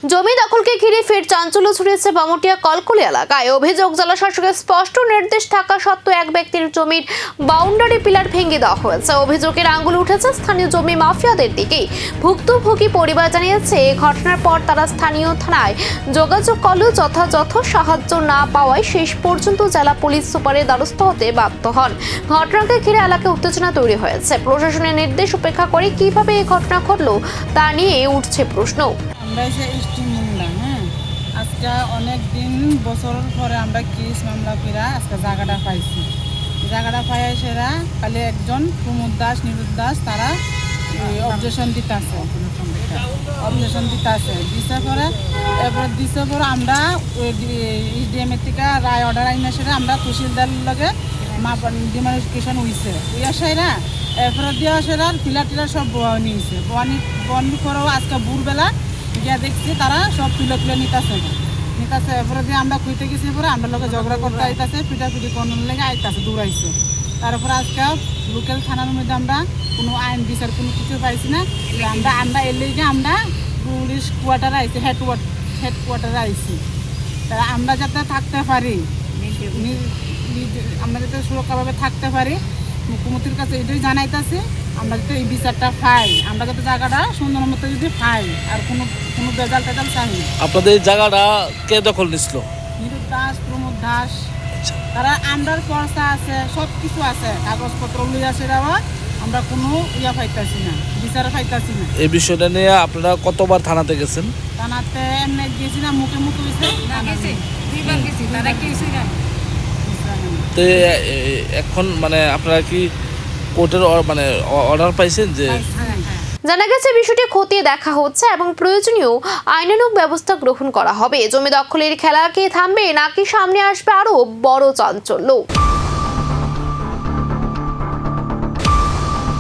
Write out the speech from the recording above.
জমি দখলকে ঘিরে ফের চাঞ্চল্য ছড়িয়েছে বামুটিয়া কলকলি এলাকায়। অভিযোগ, জেলা শাসকের স্পষ্ট নির্দেশ থাকা সত্ত্বেও এক ব্যক্তির জমির বাউন্ডারি পিলার ভেঙে দেওয়া হয়েছে। অভিযোগের আঙুল উঠেছে স্থানীয় জমি মাফিয়াদের দিকেই। ভুক্তভোগী পরিবার জানিয়েছে, এই ঘটনার পর তারা স্থানীয় থানায় যোগাযোগ করলেও যথাযথ সাহায্য না পাওয়ায় শেষ পর্যন্ত জেলা পুলিশ সুপারের দ্বারস্থ হতে বাধ্য হন। ঘটনাকে ঘিরে এলাকায় উত্তেজনা তৈরি হয়েছে। প্রশাসনের নির্দেশ উপেক্ষা করে কিভাবে এই ঘটনা ঘটলো তা নিয়ে উঠছে প্রশ্ন। আমরা এসে ইস্টিমুল্লাম আজকে অনেক দিন বছর পরে আমরা কেস মামলা করে আজকে জায়গাটা পাইছি। জায়গাটা পাই সেরা কালি একজন প্রমোদ দাস, নিরুদ দাস তারা অবজেকশন দিতে আছে দিছে পরে এরপরে দিছে পরে আমরা ইসডিএম এর থেকে রায় অর্ডার আইনা সেরা আমরা তহসিলদার লগে ডিমার্কেশন হয়েছে উইয়া সেরা এরপরে দেওয়া সেরা পিলার টিলার সব নিয়েছে বন্ধ করেও আজকে ভোরবেলা গিয়া দেখছি তারা সব তুলে নিতেছে। এরপরে দিয়ে আমরা খুঁজতে গেছি, পরে আমরা লোকে ঝগড়া করতে আইতাছে, পিটাপিটি করানোর লেগে আইতাছে, দৌড়াইছে। তারপরে আজকে লোকাল থানার মধ্যে আমরা কোনো আইন বিচার কোনো কিছু পাইছি না। আমরা এর লেগে আমরা পুলিশ কোয়ার্টারে আইছি, হেড কোয়ার্টারে আইছি। তারা আমরা যাতে থাকতে পারি, আমরা যাতে সুরক্ষাভাবে থাকতে পারি, মুখ্যমন্ত্রীর কাছে এটাই জানাইতেছি। আমরা যাতে এই বিচারটা পাই, আমরা যাতে জায়গাটা সুন্দর মতো যদি পাই, আর কোনো বেজাল টেজাল চাই। আপনাদের এই জায়গাটা কে দখল নিছিল? নিরুদ দাস, প্রমোদ দাস, তারা আমরার পয়সা আছে, সব কিছু আছে, কাগজপত্র লইয়া সেরাও আমরা কোনো ইয়া পাইতাছি না, বিচার পাইতাছি না। এই বিষয়টা নিয়ে আপনারা কতবার থানাতে গেছেন? থানাতে এমনি গেছি না, মুখে হয়েছে তো এখন মানে আপনারা কি কোর্টের মানে অর্ডার পাইছেন যে? জানা গেছে বিষয়টি খতিয়ে দেখা হচ্ছে এবং প্রয়োজনীয় আইনানুগ ব্যবস্থা গ্রহণ করা হবে। জমি দখলের খেলা কি থামবে নাকি সামনে আসবে আরো বড় চাঞ্চল্য?